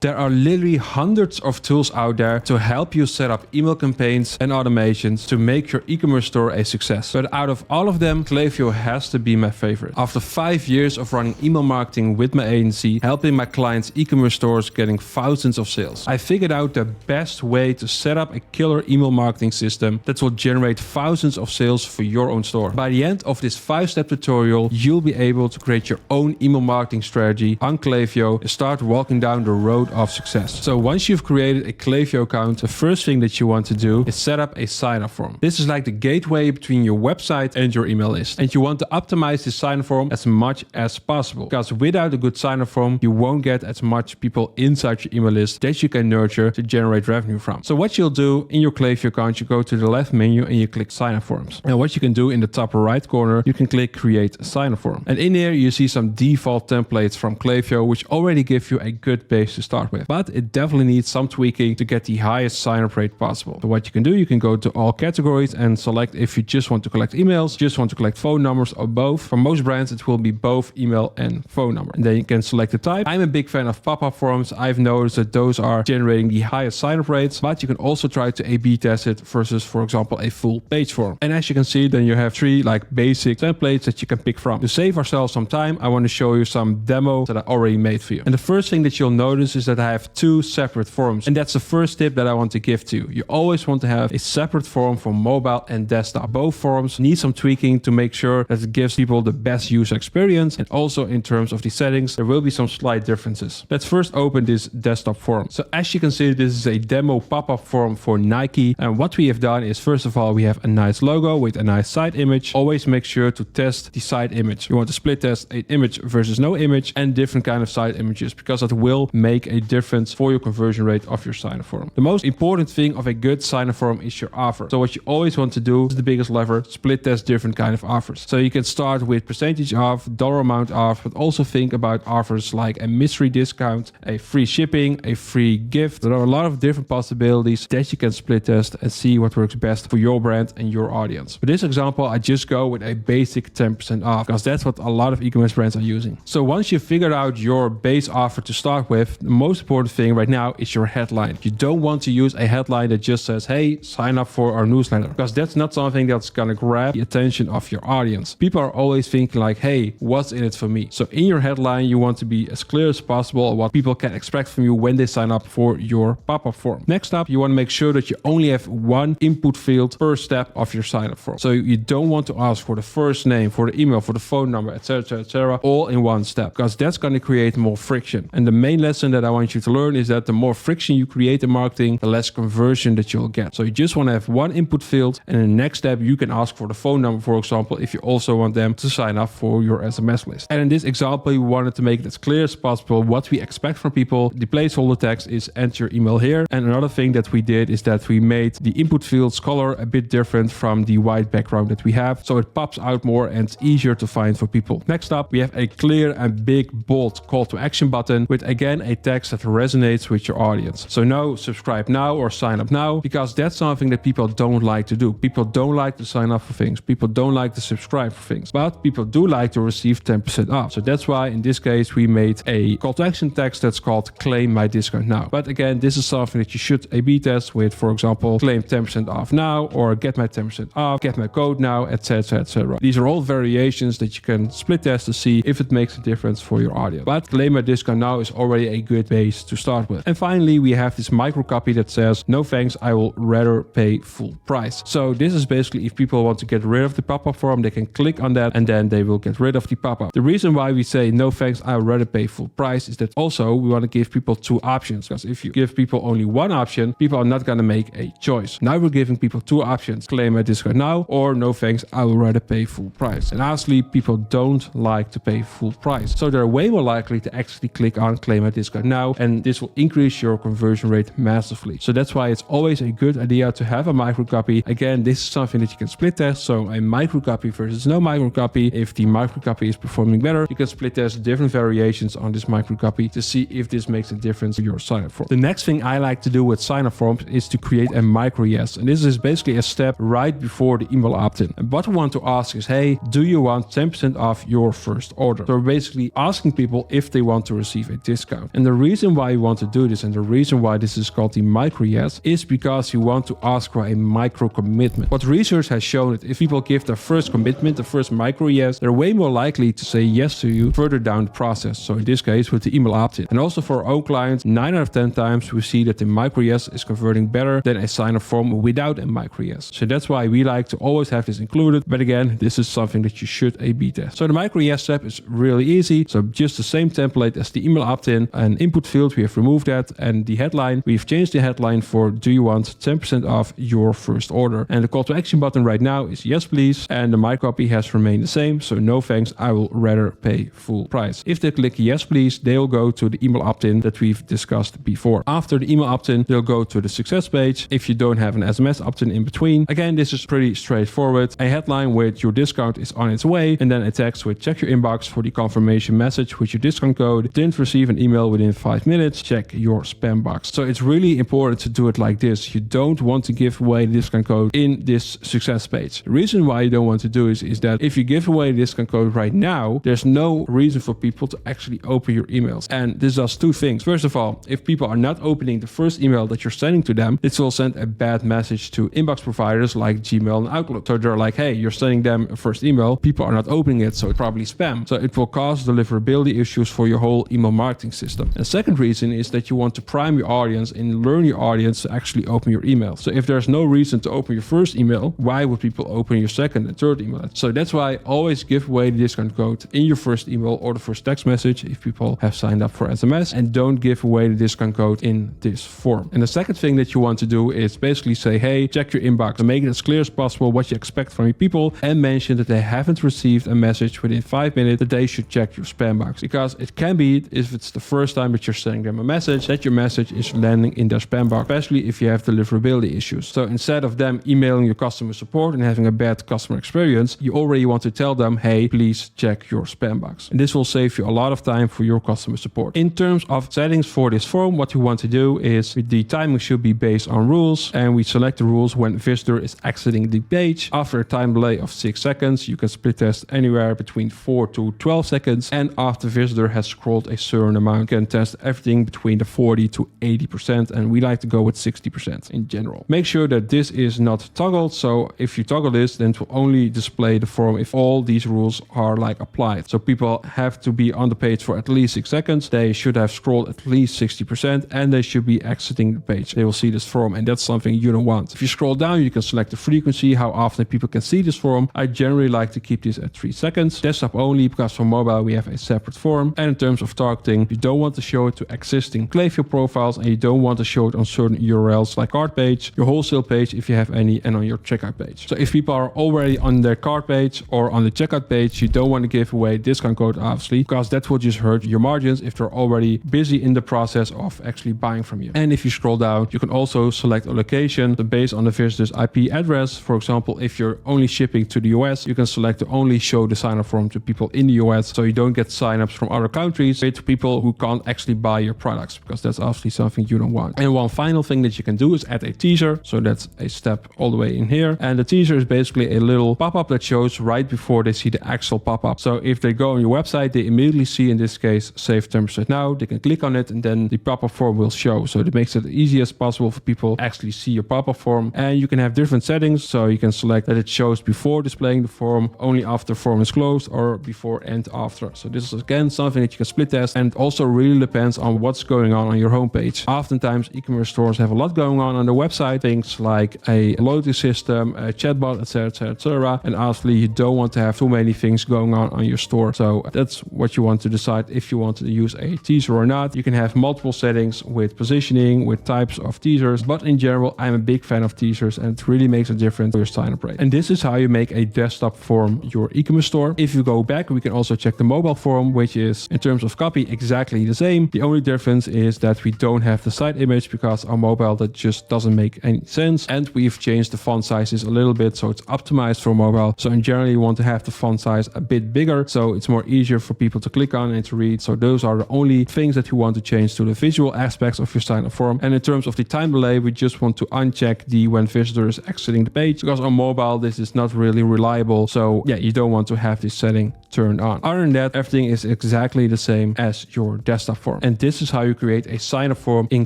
There are literally hundreds of tools out there to help you set up email campaigns and automations to make your e-commerce store a success. But out of all of them, Klaviyo has to be my favorite. After 5 years of running email marketing with my agency, helping my clients' e-commerce stores getting thousands of sales, I figured out the best way to set up a killer email marketing system that will generate thousands of sales for your own store. By the end of this 5-step tutorial, you'll be able to create your own email marketing strategy on Klaviyo and start walking down the road of success. So once you've created a Klaviyo account, the first thing that you want to do is set up a sign-up form. This is like the gateway between your website and your email list. And you want to optimize this sign-up form as much as possible, because without a good sign-up form, you won't get as much people inside your email list that you can nurture to generate revenue from. So what you'll do in your Klaviyo account, you go to the left menu and you click sign-up forms. And what you can do in the top right corner, you can click create a sign-up form. And in here, you see some default templates from Klaviyo, which already give you a good base to start with. But it definitely needs some tweaking to get the highest sign-up rate possible. So what you can do, you can go to all categories and select if you just want to collect emails, just want to collect phone numbers, or both. For most brands, it will be both email and phone number. And then you can select the type. I'm a big fan of pop-up forms. I've noticed that those are generating the highest sign-up rates, but you can also try to A/B test it versus, for example, a full page form. And as you can see, then you have 3 basic templates that you can pick from. To save ourselves some time, I want to show you some demos that I already made for you. And the first thing that you'll notice is that I have 2 separate forms. And that's the first tip that I want to give to you. You always want to have a separate form for mobile and desktop. Both forms need some tweaking to make sure that it gives people the best user experience. And also in terms of the settings, there will be some slight differences. Let's first open this desktop form. So as you can see, this is a demo pop-up form for Nike. And what we have done is, first of all, we have a nice logo with a nice site image. Always make sure to test the site image. You want to split test an image versus no image and different kind of site images, because it will make a difference for your conversion rate of your sign-up form. The most important thing of a good sign-up form is your offer. So what you always want to do is the biggest lever, split test different kind of offers. So you can start with percentage off, dollar amount off, but also think about offers like a mystery discount, a free shipping, a free gift. There are a lot of different possibilities that you can split test and see what works best for your brand and your audience. For this example, I just go with a basic 10% off, because that's what a lot of e-commerce brands are using. So once you've figured out your base offer to start with, the most important thing right now is your headline. You don't want to use a headline that just says, hey, sign up for our newsletter, because that's not something that's gonna grab the attention of your audience. People are always thinking like, hey, what's in it for me? So in your headline, you want to be as clear as possible what people can expect from you when they sign up for your pop-up form. Next up, you want to make sure that you only have 1 input field per step of your sign-up form. So you don't want to ask for the first name, for the email, for the phone number, etc., all in one step, because that's going to create more friction. And the main lesson that I want you to learn is that the more friction you create in marketing, the less conversion that you'll get. So you just want to have 1 input field, and in the next step, you can ask for the phone number, for example, if you also want them to sign up for your SMS list. And in this example, we wanted to make it as clear as possible what we expect from people. The placeholder text is enter your email here. And another thing that we did is that we made the input field's color a bit different from the white background that we have, so it pops out more and it's easier to find for people. Next up, we have a clear and big bold call to action button with, again, a text that resonates with your audience. So no subscribe now or sign up now, because that's something that people don't like to do. People don't like to sign up for things. People don't like to subscribe for things, but people do like to receive 10% off. So that's why in this case, we made a call to action text that's called claim my discount now. But again, this is something that you should A/B test with, for example, claim 10% off now, or get my 10% off, get my code now, etc., etc. These are all variations that you can split test to see if it makes a difference for your audience. But claim my discount now is already a good base to start with. And finally, we have this micro copy that says, no thanks, I will rather pay full price. So this is basically if people want to get rid of the pop-up form, they can click on that and then they will get rid of the pop-up. The reason why we say no thanks, I would rather pay full price is that also we want to give people 2 options, because if you give people only 1 option, people are not going to make a choice. Now we're giving people 2 options, claim my discount now or no thanks, I would rather pay full price. And honestly, people don't like to pay full price. So they're way more likely to actually click on claim my discount now, and this will increase your conversion rate massively. So that's why it's always a good idea to have a micro copy. Again, this is something that you can split test. So a micro copy versus no micro copy. If the micro copy is performing better, you can split test different variations on this micro copy to see if this makes a difference to your sign up form. The next thing I like to do with sign up forms is to create a micro yes. And this is basically a step right before the email opt-in. And what we want to ask is, hey, do you want 10% off your first order? So we're basically asking people if they want to receive a discount. And the reason why you want to do this and the reason why this is called the micro yes is because you want to ask for a micro commitment. What research has shown that if people give their first commitment, the first micro yes, they're way more likely to say yes to you further down the process. So in this case with the email opt-in. And also for our own clients, 9 out of 10 times we see that the micro yes is converting better than a sign-up form without a micro yes. So that's why we like to always have this included. But again, this is something that you should A/B test. So the micro yes step is really easy. So just the same template as the email opt-in. An input field, we have removed that. And the headline, we've changed the headline for do you want 10% off your first order? And the call to action button right now is yes please. And the my copy has remained the same. So no thanks, I will rather pay full price. If they click yes please, they will go to the email opt-in that we've discussed before. After the email opt-in, they'll go to the success page. If you don't have an SMS opt-in in between, again, this is pretty straightforward. A headline with your discount is on its way, and then a text with check your inbox for the confirmation message with your discount code. Didn't receive an email within 5 minutes, check your spam box. So it's really important to do it like this. You don't want to give away the discount code in this success page. The reason why you don't want to do is that if you give away the discount code right now, there's no reason for people to actually open your emails. And this does two things. First of all, if people are not opening the first email that you're sending to them, it will send a bad message to inbox providers like Gmail and Outlook. So they're like, hey, you're sending them a first email, people are not opening it, so it's probably spam. So it will cause deliverability issues for your whole email marketing system. And the second reason is that you want to prime your audience and learn your audience to actually open your email. So if there's no reason to open your first email, why would people open your second and third email? So that's why always give away the discount code in your first email or the first text message if people have signed up for SMS, and don't give away the discount code in this form. And the second thing that you want to do is basically say, hey, check your inbox and make it as clear as possible what you expect from your people, and mention that they haven't received a message within 5 minutes that they should check your spam box. Because it can be, if it's the first time that you're sending them a message, that your message is landing in their spam box, especially if you have deliverability issues. So instead of them emailing your customer support and having a bad customer experience, you already want to tell them, hey, please check your spam box. And this will save you a lot of time for your customer support. In terms of settings for this form, what you want to do is the timing should be based on rules, and we select the rules when visitor is exiting the page. After a time delay of 6 seconds, you can split test anywhere between 4 to 12 seconds. And after visitor has scrolled a certain amount, you can test everything between the 40 to 80%. And we like to go with 60% in general. Make sure that this is not toggled. So if you toggle this, then it will only display the form if all these rules are like applied. So people have to be on the page for at least 6 seconds. They should have scrolled at least 60%, and they should be exiting the page. They will see this form, and that's something you don't want. If you scroll down, you can select the frequency, how often people can see this form. I generally like to keep this at 3 seconds. Desktop only, because for mobile we have a separate form. And in terms of targeting, you don't want to show it to existing Klaviyo profiles, and you don't want to show it on certain URLs like cart page, your wholesale page if you have any, and on your checkout page. So if people are already on their cart page or on the checkout page, you don't want to give away discount code obviously, because that will just hurt your margins if they're already busy in the process of actually buying from you. And if you scroll down, you can also select a location based on the visitor's IP address. For example, if you're only shipping to the US, you can select to only show the sign-up form to people in the US, so you don't get sign-ups from other countries to people who can't actually buy your products, because that's obviously something you don't want. And one final thing that you can do is add a teaser. So that's a step all the way in here. And the teaser is basically a little pop-up that shows right before they see the actual pop-up. So if they go on your website, they immediately see, in this case, save 10% now. They can click on it, and then the pop-up form will show. So it makes it as easy as possible for people to actually see your pop-up form. And you can have different settings. So you can select that it shows before displaying the form, only after the form is closed, or before and after. So this is again something that you can split test, and also really depends on what's going on your homepage. Oftentimes e-commerce stores have a lot going on their website, things like a loyalty system, a chatbot, etc, etc. And obviously you don't want to have too many things going on your store. So that's what you want to decide if you want to use a teaser or not. You can have multiple settings with positioning, with types of teasers, but in general, I'm a big fan of teasers, and it really makes a difference for your sign-up rate. And this is how you make a desktop form your e-commerce store. If you go back, we can also check the mobile form, which is in terms of copy exactly the same. The only difference is that we don't have the site image, because on mobile that just doesn't make any sense. And we've changed the font sizes a little bit, so it's optimized for mobile. So in general, you want to have the font size a bit bigger, so it's more easier for people to click on and to read. So those are the only things that you want to change to the visual aspects of your sign-up form. And in terms of the time delay, we just want to uncheck the when visitor is exiting the page, because on mobile this is not really reliable. So yeah, you don't want to have this setting turned on. Other than that, everything is exactly the same as your desktop form. form. And this is how you create a sign-up form in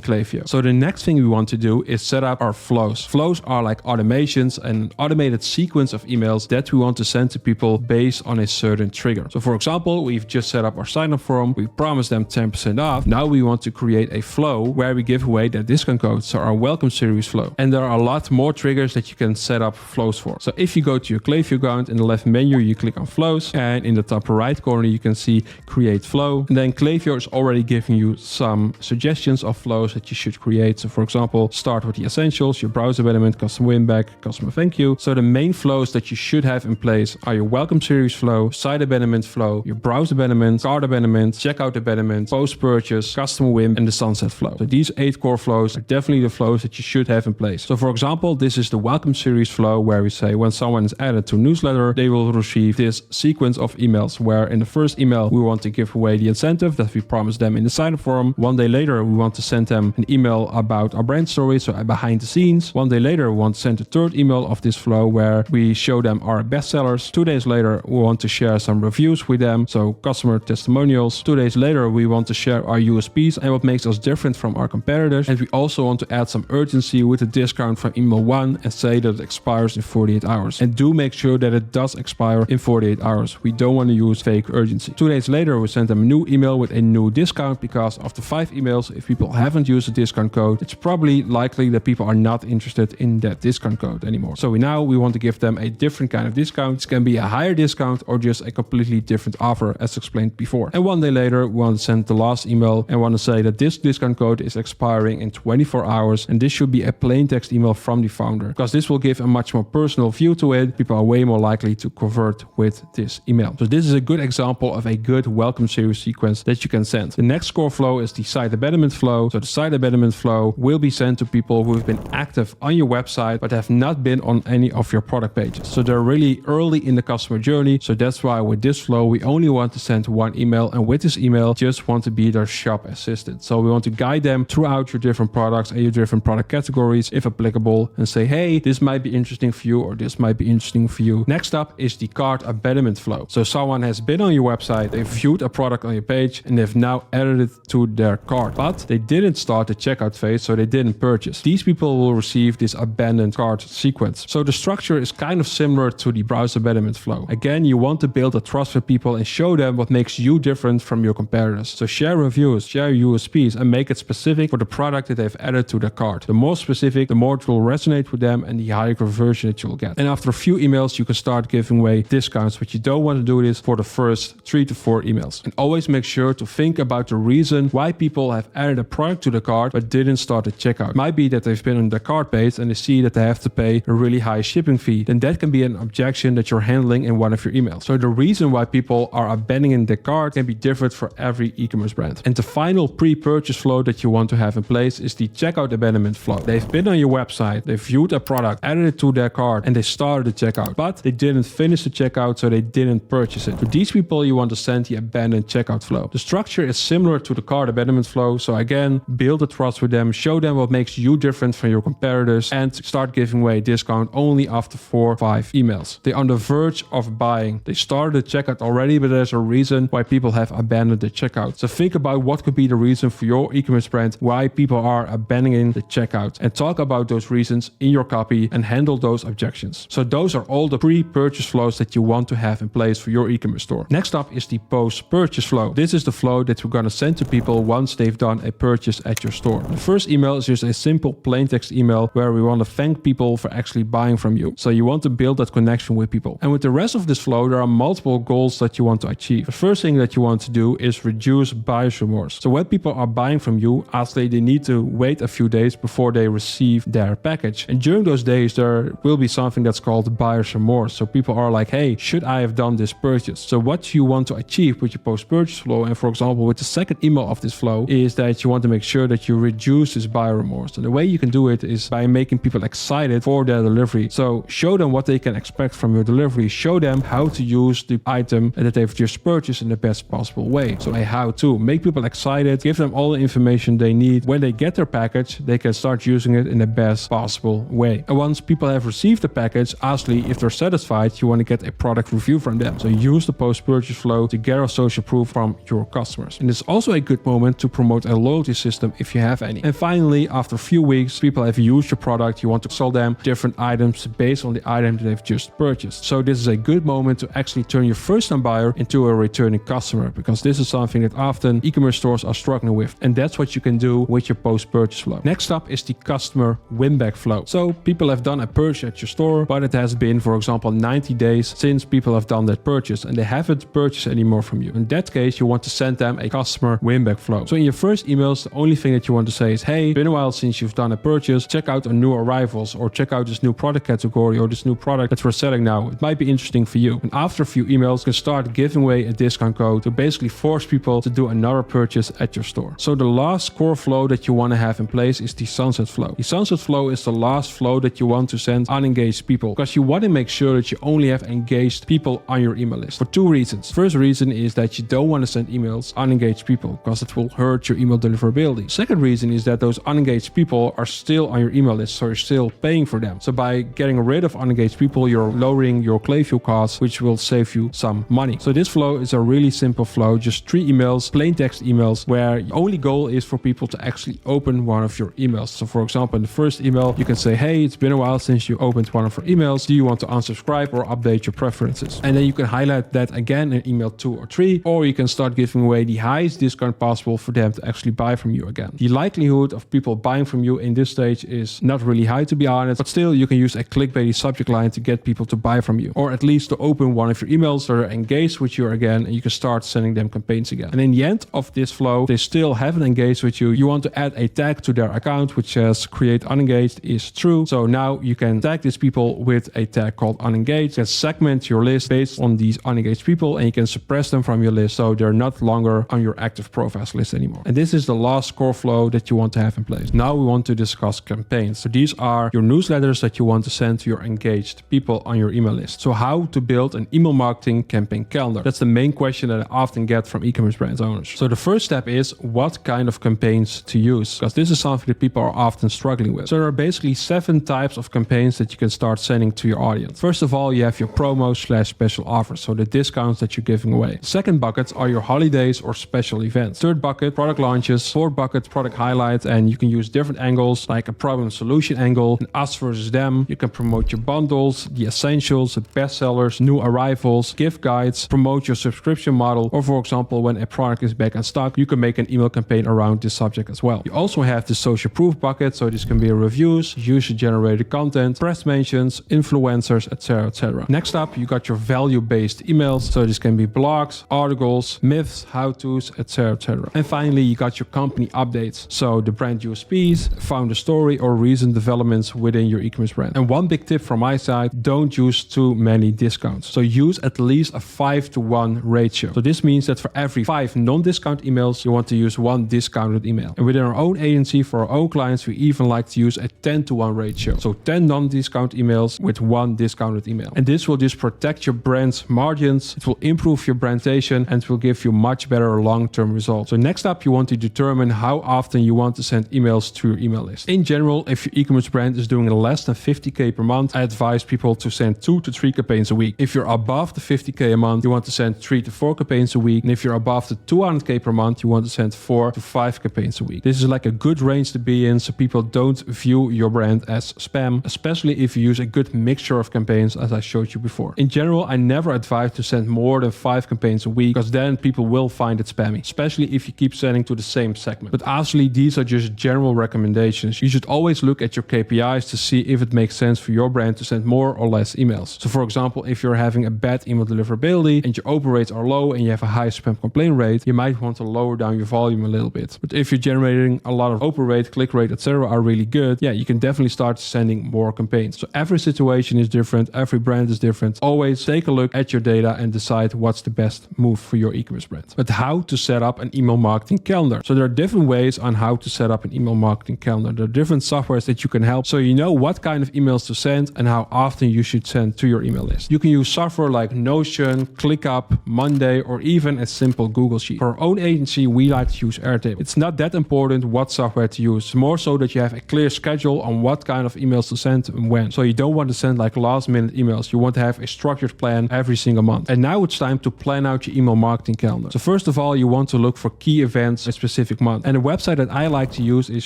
Klaviyo. So the next thing we want to do is set up our flows. Flows are like automations, an automated sequence of emails that we want to send to people based on a certain trigger. So for example, we've just set up our sign-up form. We promised them 10% off. Now we want to create a flow where we give away their discount code. So our welcome series flow. And there are a lot more triggers that you can set up flows for. So if you go to your Klaviyo account, in the left menu, you click on flows, and in the top right corner, you can see create flow. And then Klaviyo is already giving you some suggestions of flows that you should create. So for example, start with the essentials, your browser abandonment, custom win back, customer thank you. So the main flows that you should have in place are your welcome series flow, site abandonment flow, your browser abandonment, cart abandonment, checkout abandonment, post purchase, custom win, and the sunset flow. So these 8 core flows are definitely the flows that you should have in place. So for example, this is the welcome series flow where we say when someone is added to newsletter, they will receive this sequence of emails where in the first email, we want to give away the incentive that we promised them in the sign-up form. One day later, we want to send them an email about our brand story, so behind the scenes. One day later, we want to send the third email of this flow where we show them our bestsellers. 2 days later, we want to share some reviews with them, so customer testimonials. 2 days later, we want to share our USPs and what makes us different from our competitors. And we also want to add some urgency with a discount from email 1 and say that it expires in 48 hours. And do make sure that it does expire in 48 hours. We don't want to use fake urgency. 2 days later, we send them a new email with a new discount because after 5 emails, if people haven't used the discount code, it's probably likely that people are not interested in that discount code anymore. So we want to give them a different kind of discount. It can be a higher discount or just a completely different offer as explained before. And 1 day later, we want to send the last email and want to say that this discount code is expiring in 24 hours. And this should be a plain text email from the founder because this will give a much more personal view to it. People are way more likely to convert with this email. So this is a good example of a good welcome series sequence that you can send. The next core flow is the site abandonment flow. So the site abandonment flow will be sent to people who have been active on your website but have not been on any of your product pages. So they're really early in the customer journey. So that's why with this flow, we only want to send 1 email, and with this email, just want to be their shop assistant. So we want to guide them throughout your different products and your different product categories, if applicable, and say, hey, this might be interesting for you or this might be interesting for you. Next up is the cart abandonment flow. So someone has been on your website, they viewed a product on your page, and they've now added it to their cart, but they didn't start the checkout phase, so they didn't purchase. These people will receive this abandoned cart sequence. So the structure is kind of similar to the browser abandonment flow. Again, you want to build a trust with people and show them what makes you different from your competitors. So share reviews, share USPs, and make it specific for the product that they've added to their cart. The more specific, the more it will resonate with them and the higher conversion that you'll get. And after a few emails, you can start giving away discounts, but you don't want to do this for the first 3 to 4 emails. And always make sure to think about the reason why people have added a product to the cart but didn't start the checkout. It might be that they've been on the cart page and they see that they have to pay a really high shipping fee. Then that can be an objection that you're handling in one of your emails. So the reason why people are abandoning the cart can be different for every e-commerce brand. And the final pre-purchase flow that you want to have in place is the checkout abandonment flow. They've been on your website, they viewed a product, added it to their cart, and they started the checkout, but they didn't finish the checkout, so they didn't purchase it. For these people, you want to send the abandoned checkout flow. The structure is similar to the cart abandonment flow. So again, build a trust with them, show them what makes you different from your competitors, and start giving away a discount only after 4 or 5 emails. They're on the verge of buying. They started the checkout already, but there's a reason why people have abandoned the checkout. So think about what could be the reason for your e-commerce brand, why people are abandoning the checkout, and talk about those reasons in your copy and handle those objections. So those are all the pre-purchase flows that you want to have in place for your e-commerce store. Next up is the post-purchase flow. This is the flow that we're going to send to people once they've done a purchase at your store. The first email is just a simple plain text email where we want to thank people for actually buying from you. So you want to build that connection with people. And with the rest of this flow, there are multiple goals that you want to achieve. The first thing that you want to do is reduce buyer's remorse. So when people are buying from you, obviously they need to wait a few days before they receive their package. And during those days, there will be something that's called buyer's remorse. So people are like, hey, should I have done this purchase? So what you want to achieve with your post-purchase flow, and for example, with the second email of this flow, is that you want to make sure that you reduce this buyer remorse. And the way you can do it is by making people excited for their delivery. So show them what they can expect from your delivery. Show them how to use the item that they've just purchased in the best possible way. So a how-to. Make people excited. Give them all the information they need. When they get their package, they can start using it in the best possible way. And once people have received the package, obviously, if they're satisfied, you want to get a product review from them. So use the post-purchase flow to gather social proof from your customers. And it's also also a good moment to promote a loyalty system if you have any. And finally, after a few weeks, people have used your product, you want to sell them different items based on the item that they've just purchased. So this is a good moment to actually turn your first-time buyer into a returning customer, because this is something that often e-commerce stores are struggling with. And that's what you can do with your post-purchase flow. Next up is the customer win-back flow. So people have done a purchase at your store, but it has been, for example, 90 days since people have done that purchase and they haven't purchased anymore from you. In that case, you want to send them a customer win-back flow. So in your first emails, the only thing that you want to say is, hey, been a while since you've done a purchase, check out our new arrivals, or check out this new product category or this new product that we're selling now. It might be interesting for you. And after a few emails, you can start giving away a discount code to basically force people to do another purchase at your store. So the last core flow that you want to have in place is the sunset flow. The sunset flow is the last flow that you want to send unengaged people, because you want to make sure that you only have engaged people on your email list for two reasons. First reason is that you don't want to send emails unengaged people, because it will hurt your email deliverability. Second reason is that those unengaged people are still on your email list, so you're still paying for them. So by getting rid of unengaged people, you're lowering your Klaviyo costs, which will save you some money. So this flow is a really simple flow, just 3 emails, plain text emails, where the only goal is for people to actually open one of your emails. So for example, in the first email, you can say, hey, it's been a while since you opened one of our emails. Do you want to unsubscribe or update your preferences? And then you can highlight that again in email 2 or 3, or you can start giving away the highest discount possible for them to actually buy from you again. The likelihood of people buying from you in this stage is not really high, to be honest, but still you can use a clickbaity subject line to get people to buy from you, or at least to open one of your emails so they're engaged with you again, and you can start sending them campaigns again. And in the end of this flow, they still haven't engaged with you. You want to add a tag to their account which says create unengaged is true. So now you can tag these people with a tag called unengaged. You can segment your list based on these unengaged people, and you can suppress them from your list so they're not longer on your active profiles list anymore. And this is the last core flow that you want to have in place. Now we want to discuss campaigns. So these are your newsletters that you want to send to your engaged people on your email list. So how to build an email marketing campaign calendar? That's the main question that I often get from e-commerce brand owners. So the first step is what kind of campaigns to use, because this is something that people are often struggling with. So there are basically 7 types of campaigns that you can start sending to your audience. First of all, you have your promo/special offers, so the discounts that you're giving away. Second bucket are your holidays or special events. Third bucket, product launches. Fourth bucket, product highlights, and you can use different angles like a problem solution angle, an us versus them. You can promote your bundles, the essentials, the bestsellers, new arrivals, gift guides, promote your subscription model, or for example, when a product is back in stock, you can make an email campaign around this subject as well. You also have the social proof bucket, so this can be reviews, user-generated content, press mentions, influencers, etc., etc. Next up, you got your value-based emails, so this can be blogs, articles, myths, how-tos, etc., etc. And finally, you got your company updates, so the brand USPs, founder story, or recent developments within your e-commerce brand. And one big tip from my side, don't use too many discounts. So use at least a 5-to-1 ratio. So this means that for every 5 non-discount emails, you want to use 1 discounted email. And within our own agency, for our own clients, we even like to use a 10-to-1 ratio. So 10 non-discount emails with 1 discounted email. And this will just protect your brand's margins, it will improve your brand reputation, and it will give you much better long-term results. So next up, you want to determine how often you want to send emails to your email list. In general, if your e-commerce brand is doing less than 50K per month, I advise people to send 2 to 3 campaigns a week. If you're above the 50K a month, you want to send 3 to 4 campaigns a week. And if you're above the 200K per month, you want to send 4 to 5 campaigns a week. This is like a good range to be in, so people don't view your brand as spam, especially if you use a good mixture of campaigns, as I showed you before. In general, I never advise to send more than 5 campaigns a week, because then people will find it spammy, especially if you keep sending to the same segment. But obviously, these are just general recommendations. You should always look at your KPIs to see if it makes sense for your brand to send more or less emails. So for example, if you're having a bad email deliverability and your open rates are low and you have a high spam complaint rate, you might want to lower down your volume a little bit. But if you're generating a lot of open rate, click rate, etc. are really good, yeah, you can definitely start sending more campaigns. So every situation is different, every brand is different. Always take a look at your data and decide what's the best move for your e-commerce brand. But how to set up an email marketing calendar? So there are different ways on how to set up an email marketing calendar. There are different softwares that you can help, so you know what kind of emails to send and how often you should send to your email list. You can use software like Notion, ClickUp, Monday, or even a simple Google Sheet. For our own agency, we like to use Airtable. It's not that important what software to use, more so that you have a clear schedule on what kind of emails to send and when. So you don't want to send like last minute emails. You want to have a structured plan every single month. And now it's time to plan out your email marketing calendar. So first of all, you want to look for key events in a specific month. And the website that I like to use is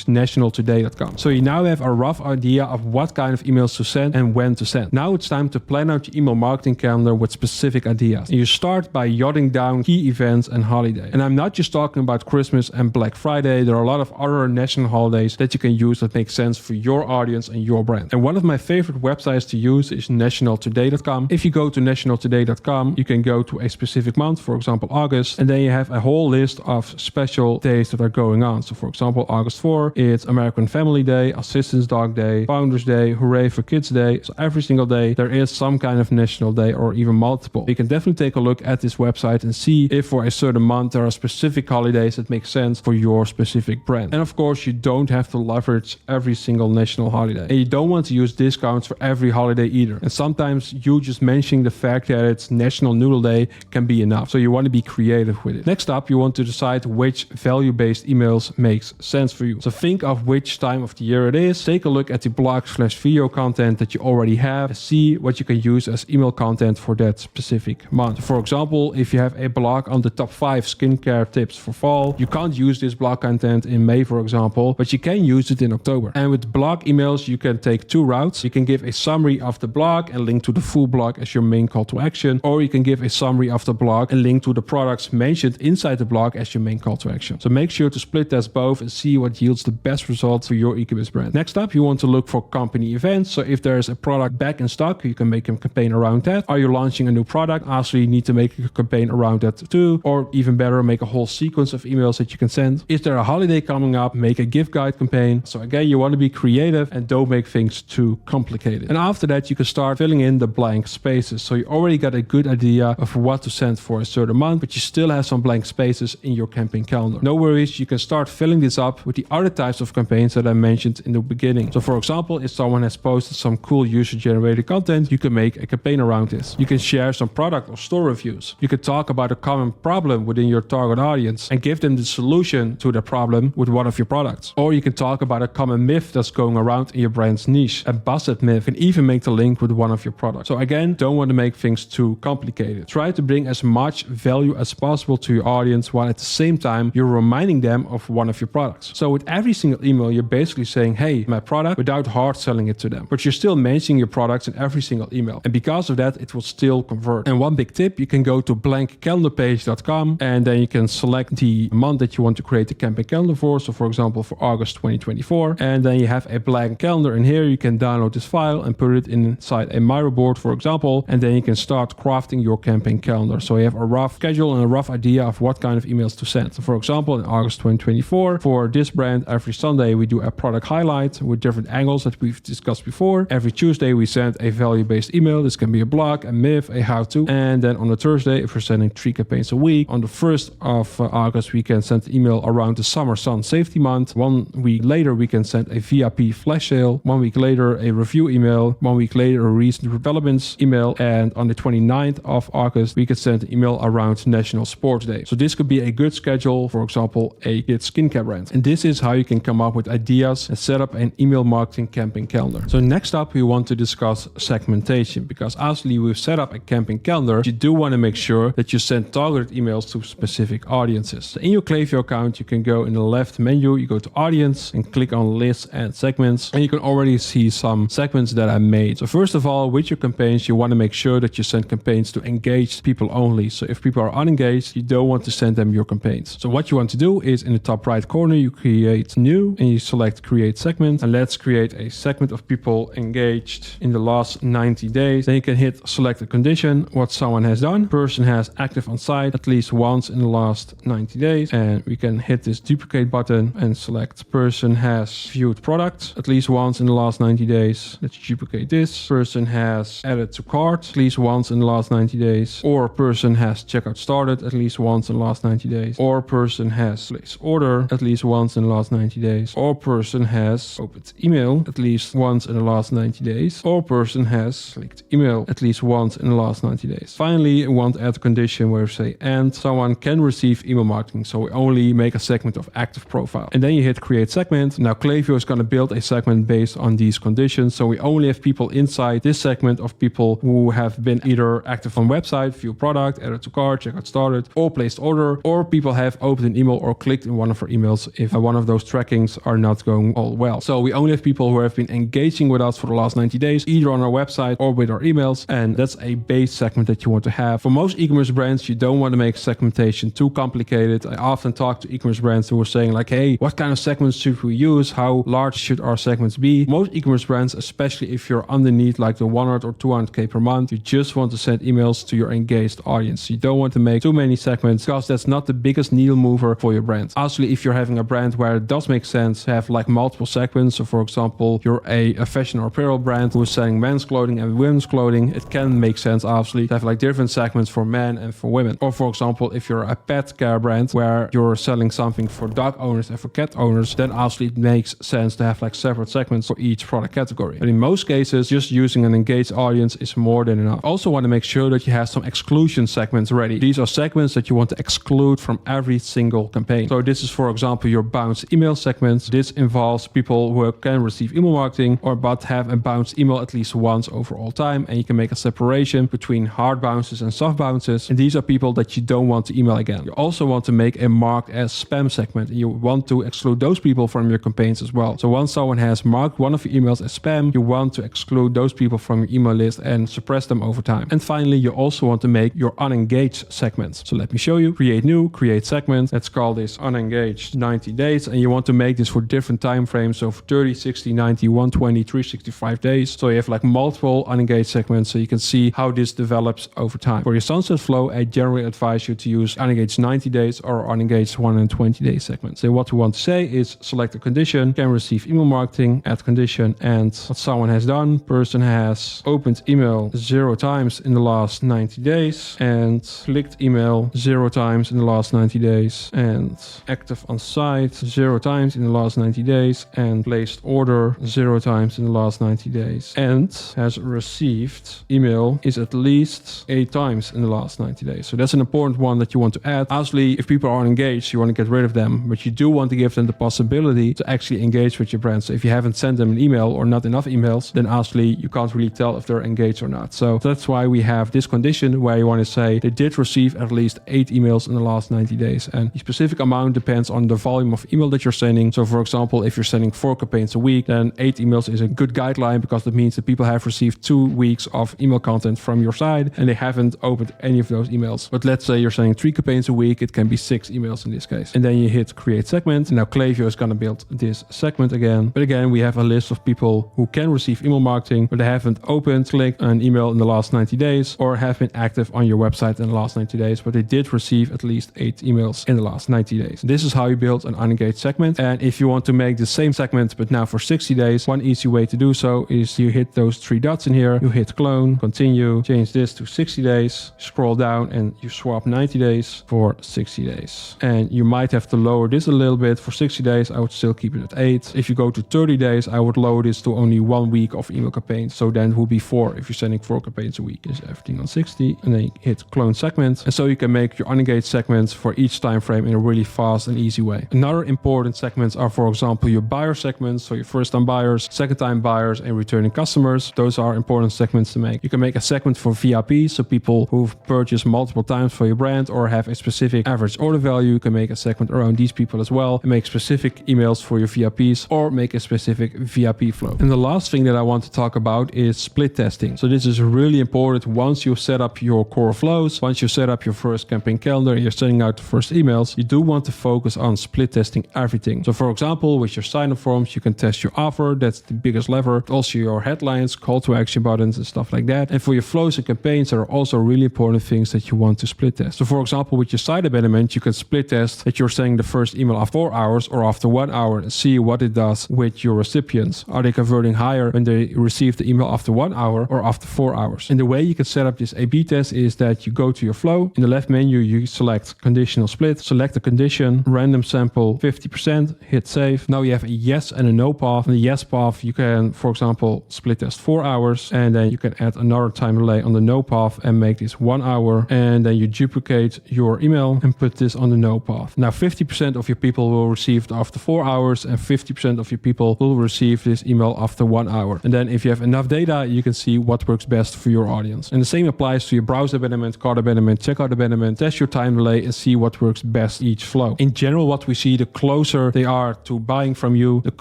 nationaltoday.com. So you now have a rough idea of what kind of emails to send and when to send. Now it's time to plan out your email marketing calendar with specific ideas. And you start by jotting down key events and holidays. And I'm not just talking about Christmas and Black Friday. There are a lot of other national holidays that you can use that make sense for your audience and your brand. And one of my favorite websites to use is nationaltoday.com. If you go to nationaltoday.com, you can go to a specific month, for example, August, and then you have a whole list of special days that are going on. So for example, August 4, it's American Family Day, Assistance Dog Day, Founders Day, Hooray for Kids Day. So every single day there is some kind of national day or even multiple. You can definitely take a look at this website and see if for a certain month there are specific holidays that make sense for your specific brand. And of course, you don't have to leverage every single national holiday. And you don't want to use discounts for every holiday either. And sometimes you just mentioning the fact that it's National Noodle Day can be enough. So you want to be creative with it. Next up, you want to decide which value-based emails makes sense for you. So think of which time of the year it is. Take a look at the blog/video content that you already have and see what you can use as email content for that specific month. For example, if you have a blog on the top 5 skincare tips for fall, you can't use this blog content in May, for example, but you can use it in October. And with blog emails, you can take two routes. You can give a summary of the blog and link to the full blog as your main call to action, or you can give a summary of the blog and link to the products mentioned inside the blog as your main call to action. So make sure to split test both and see what yields the best results for your e-commerce brand. Next up, you want to look for company events. So if there is a product back in stock, you can make a campaign around that. Are you launching a new product? Also, you need to make a campaign around that too. Or even better, make a whole sequence of emails that you can send. Is there a holiday coming up? Make a gift guide campaign. So again, you want to be creative and don't make things too complicated. And after that, you can start filling in the blank spaces. So you already got a good idea of what to send for a certain month, but you still have some blank spaces in your campaign calendar. No worries, you can start filling this up with the other types of campaigns that I mentioned in the beginning. So for example, if someone has posted some cool user-generated content, you can make a campaign around this. You can share some product or store reviews. You can talk about a common problem within your target audience and give them the solution to the problem with one of your products. Or you can talk about a common myth that's going around in your brand's niche, a busted myth, and even make the link with one of your products. So again, don't want to make things too complicated. Try to bring as much value as possible to your audience while at the same time you're reminding them of one of your products. So with every single email, you're basically saying, hey, my product, without hard selling it to them. But you're still mentioning your products in every single email. And because of that, it will still convert. And one big tip, you can go to blankcalendarpage.com and then you can select the month that you want to create the campaign calendar for. So for example, for August 2024. And then you have a blank calendar in here. You can download this file and put it inside a Miro board, for example. And then you can start crafting your campaign calendar. So you have a rough schedule and a rough idea of what kind of emails to send. So for example, in August 2024, for this brand, every Sunday we do a product highlight with different angles that we've discussed before. Every Tuesday we send a value-based email. This can be a blog, a myth, a how-to. And then on the Thursday, if we're sending 3 campaigns a week, on the 1st of August, we can send an email around the Summer Sun Safety Month. 1 week later, we can send a VIP flash sale. 1 week later, a review email. 1 week later, a recent developments email. And on the 29th of August, we can send an email around National Sports Day. So this could be a good schedule, for example, a kids skincare brand. And this is how you can come up with ideas and set up an email marketing campaign calendar. So next up, we want to discuss segmentation, because obviously we've set up a campaign calendar. You do want to make sure that you send targeted emails to specific audiences. So in your Klaviyo account, you can go in the left menu, you go to audience and click on lists and segments. And you can already see some segments that I made. So first of all, with your campaigns, you want to make sure that you send campaigns to engaged people only. So if people are unengaged, you don't want to send them your campaigns. So what you want to do is in the top right corner, you create new and you select create segment. And let's create a segment of people engaged in the last 90 days. Then you can hit select a condition, what someone has done. Person has active on site at least once in the last 90 days. And we can hit this duplicate button and select person has viewed products at least once in the last 90 days. Let's duplicate this. Person has added to cart at least once in the last 90 days. Or person has checkout started at least once in the last 90 days. Or person has placed order at least once in the last 90 days. Or person has opened email at least once in the last 90 days. Or person has clicked email at least once in the last 90 days. Finally, we want to add a condition where we say, and someone can receive email marketing. So we only make a segment of active profile. And then you hit create segment. Now Klaviyo is going to build a segment based on these conditions. So we only have people inside this segment of people who have been either active on website, view product, added to cart, checkout started, or placed order, order, or people have opened an email or clicked in one of our emails if one of those trackings are not going all well. So we only have people who have been engaging with us for the last 90 days, either on our website or with our emails, and that's a base segment that you want to have. For most e-commerce brands, you don't want to make segmentation too complicated. I often talk to e-commerce brands who are saying like, hey, what kind of segments should we use? How large should our segments be? Most e-commerce brands, especially if you're underneath like the 100 or 200k per month, you just want to send emails to your engaged audience. You don't want to make too many segments because that's not the biggest needle mover for your brand. Actually, if you're having a brand where it does make sense to have like multiple segments, so for example, you're a fashion or apparel brand who is selling men's clothing and women's clothing, it can make sense obviously to have like different segments for men and for women. Or for example, if you're a pet care brand where you're selling something for dog owners and for cat owners, then obviously it makes sense to have like separate segments for each product category. But in most cases, just using an engaged audience is more than enough. Also want to make sure that you have some exclusion segments ready. These are segments that you want to exclude from every single campaign. So this is, for example, your bounce email segments. This involves people who can receive email marketing or but have a bounce email at least once over all time. And you can make a separation between hard bounces and soft bounces. And these are people that you don't want to email again. You also want to make a marked as spam segment. And you want to exclude those people from your campaigns as well. So once someone has marked one of your emails as spam, you want to exclude those people from your email list and suppress them over time. And finally, you also want to make your unengaged segments. So let me show you. Create new, create segment. Let's call this unengaged 90 days. And you want to make this for different time frames. So for 30, 60, 90, 120, 365 days. So you have like multiple unengaged segments so you can see how this develops over time. For your sunset flow, I generally advise you to use unengaged 90 days or unengaged 120 day segments. So what we want to say is select a condition, can receive email marketing, add condition, and what someone has done. Person has opened email 0 times in the last 90 days and clicked email 0 times in the last 90 days and active on site 0 times in the last 90 days and placed order 0 times in the last 90 days and has received email is at least 8 times in the last 90 days. So that's an important one that you want to add. Obviously, if people are engaged, you want to get rid of them, but you do want to give them the possibility to actually engage with your brand. So if you haven't sent them an email or not enough emails, then obviously you can't really tell if they're engaged or not. So that's why we have this condition where you want to say they did receive at least 8 emails in the last 90 days. And the specific amount depends on the volume of email that you're sending. So for example, if you're sending 4 campaigns a week, then 8 emails is a good guideline because that means that people have received 2 weeks of email content from your side and they haven't opened any of those emails. But let's say you're sending 3 campaigns a week, it can be 6 emails in this case. And then you hit create segment. And now Klaviyo is going to build this segment again. But again, we have a list of people who can receive email marketing, but they haven't opened, clicked an email in the last 90 days or have been active on your website in the last 90 days, but they did receive at least 8 emails in the last 90 days. This is how you build an unengaged segment. And if you want to make the same segment, but now for 60 days, one easy way to do so is you hit those 3 dots in here, you hit clone, continue, change this to 60 days, scroll down and you swap 90 days for 60 days. And you might have to lower this a little bit. For 60 days, I would still keep it at 8. If you go to 30 days, I would lower this to only 1 week of email campaigns. So then it will be 4 if you're sending 4 campaigns a week. Is everything on 60 and then you hit clone segment. And so you can make your unengaged segments for each time frame in a really fast and easy way. Another important segments are, for example, your buyer segments. So your first time buyers, second time buyers and returning customers. Those are important segments to make. You can make a segment for VIPs. So people who've purchased multiple times for your brand or have a specific average order value. You can make a segment around these people as well and make specific emails for your VIPs or make a specific VIP flow. And the last thing that I want to talk about is split testing. So this is really important once you set up your core flows, once you set up your first campaign calendar and you're sending out the first emails, you do want to focus on split testing everything. So for example, with your sign-up forms, you can test your offer. That's the biggest lever. Also your headlines, call to action buttons and stuff like that. And for your flows and campaigns, there are also really important things that you want to split test. So for example, with your site abandonment, you can split test that you're sending the first email after 4 hours or after 1 hour and see what it does with your recipients. Are they converting higher when they receive the email after 1 hour or after 4 hours? And the way you can set up this A/B test is that you go to your flow. In the left menu, you select conditional split, select a condition, random sample 50%, hit save. Now you have a yes and a no path. On the yes path, you can, for example, split test 4 hours and then you can add another time delay on the no path and make this 1 hour. And then you duplicate your email and put this on the no path. Now 50% of your people will receive it after 4 hours and 50% of your people will receive this email after 1 hour. And then if you have enough data, you can see what works best for your audience. And the same applies to your browser abandonment, cart abandonment, checkout abandonment. Test your time relay and see what works best each flow. In general, what we see, the closer they are to buying from you, the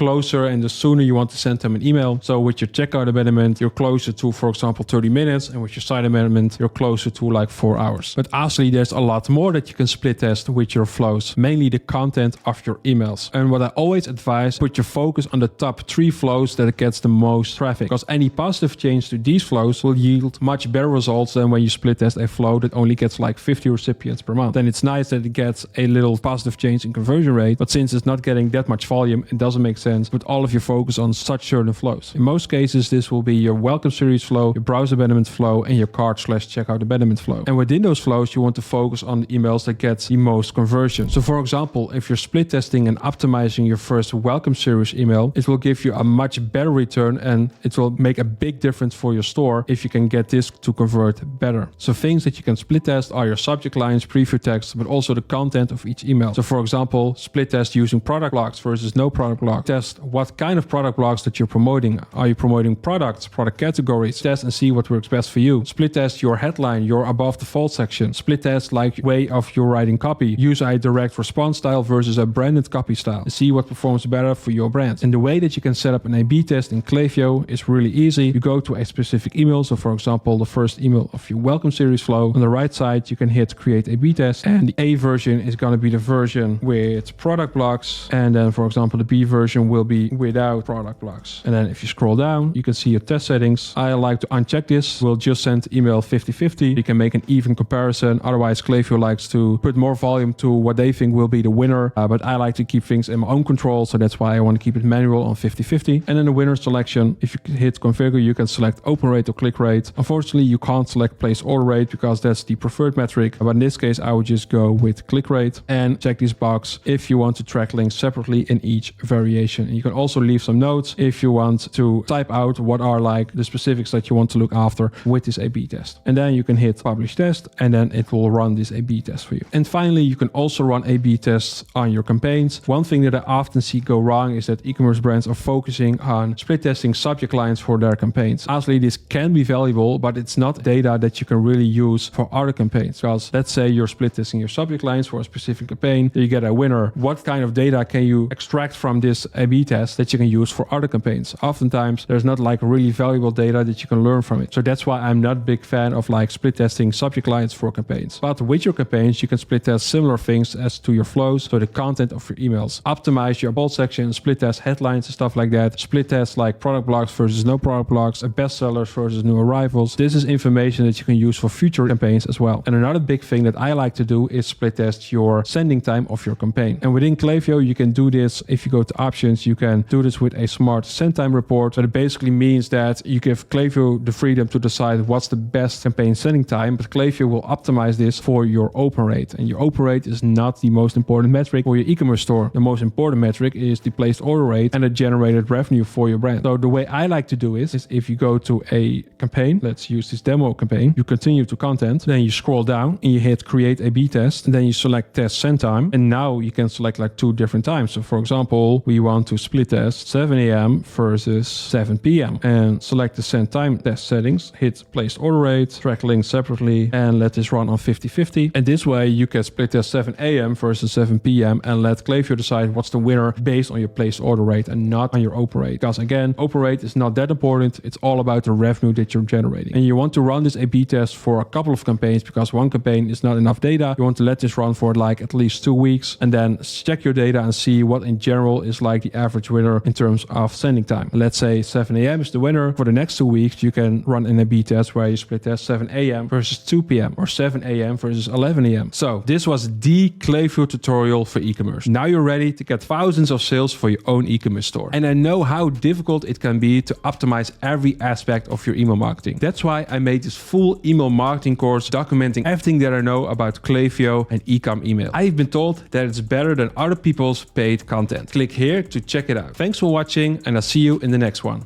closer and the sooner you want to send them an email. So with your checkout amendment, you're closer to, for example, 30 minutes, and with your site amendment, you're closer to like 4 hours. But honestly, there's a lot more that you can split test with your flows, mainly the content of your emails. And what I always advise, put your focus on the top 3 flows that gets the most traffic, because any positive change to these flows will yield much better results than when you split test a flow that only gets like 50 recipients per month. Then it's nice that it gets a little positive change in conversion rate, but since it's not getting that much volume, it doesn't make sense to put all of your focus on such certain flows. In most cases, this will be your welcome series flow, your browse abandonment flow, and your cart/checkout abandonment flow. And within those flows, you want to focus on the emails that get the most conversion. So for example, if you're split testing and optimizing your first welcome series email, it will give you a much better return, and it will make a big difference for your store if you can get this to convert better. So things that you can split test are your subject lines, preview text, but also the content of each email. So for example, split test using product blogs versus no product blog. Test what kind of product blogs that you're promoting. Are you promoting products, product categories? Test and see what works best for you. Split test your headline, your above the fold section. Split test like way of your writing copy. Use a direct response style versus a branded copy style and see what performs better for your brand. And the way that you can set up an A/B test in Klaviyo is really easy. You go to a specific email. So for example, the first email of your welcome series flow. On the right side, you can hit create A/B test, and the A version is going to be the version with product blocks. And then for example, the B version will be without product blocks. And then if you scroll down, you can see your test settings. I like to uncheck this. We'll just send email 50-50. You can make an even comparison. Otherwise, Klaviyo likes to put more volume to what they think will be the winner. But I like to keep things in my own control. So that's why I want to keep it manual on 50-50. And then the winner selection, if you hit configure, you can select open rate or click rate. Unfortunately, you can't select place order rate because that's the preferred metric. But in this case, I would just go with click rate and check this box if you want to track links separately in each variation. And you can also leave some notes if you want to type out what are like the specifics that you want to look after with this A/B test. And then you can hit publish test, and then it will run this A/B test for you. And finally, you can also run A/B tests on your campaigns. One thing that I often see go wrong is that e-commerce brands are focusing on split testing subject lines for their campaigns. Honestly, this can be valuable, but it's not data that you can really use for other campaigns. Because let's say you're split testing your subject lines for a specific campaign, you get a winner. What kind of data can you extract from this A/B test that you can use for other campaigns? Oftentimes, there's not like really valuable data that you can learn from it. So that's why I'm not a big fan of like split testing subject lines for campaigns. But with your campaigns, you can split test similar things as to your flows, so the content of your emails. Optimize your bold section, split test headlines and stuff like that. Split test like product blogs versus no product blogs, bestsellers versus new arrivals. This is information that you can use for future campaigns as well. And another big thing that I like to do is split test your sending time of your campaign. And within Klaviyo, you can do this. If you go to options, you can do this with a smart send time report. So it basically means that you give Klaviyo the freedom to decide what's the best campaign sending time, but Klaviyo will optimize this for your open rate. And your open rate is not the most important metric for your e-commerce store. The most important metric is the placed order rate and the generated revenue for your brand. So the way I like to do is if you go to a campaign, let's use this demo campaign, you continue to content, then you scroll down and you hit create A/B test, and then you select test send time. And now you can select like 2 different times. So for example, we want to split test 7 a.m. versus 7 p.m. and select the send time test settings, hit placed order rate, track links separately, and let this run on 50-50. And this way you can split test 7 a.m. versus 7 p.m. and let Klaviyo decide what's the winner based on your placed order rate and not on your open rate. Because again, open rate is not that important. It's all about the revenue that you're generating. And you want to run this A/B test for a couple of campaigns because one campaign is not enough data. You want to let this run for like at least 2 weeks and then check your data and see what in general is like the average winner in terms of sending time. Let's say 7 a.m. is the winner. For the next 2 weeks, you can run an A/B test where you split test 7 a.m. versus 2 p.m. or 7 a.m. versus 11 a.m. So this was the Klaviyo tutorial for e-commerce. Now you're ready to get thousands of sales for your own e-commerce store. And I know how difficult it can be to optimize every aspect of your email marketing. That's why I made this full email marketing course documenting everything that I know about Klaviyo and e-com email. I've been told that it's better than other people's paid content. Click here to check it out. Thanks for watching, and I'll see you in the next one.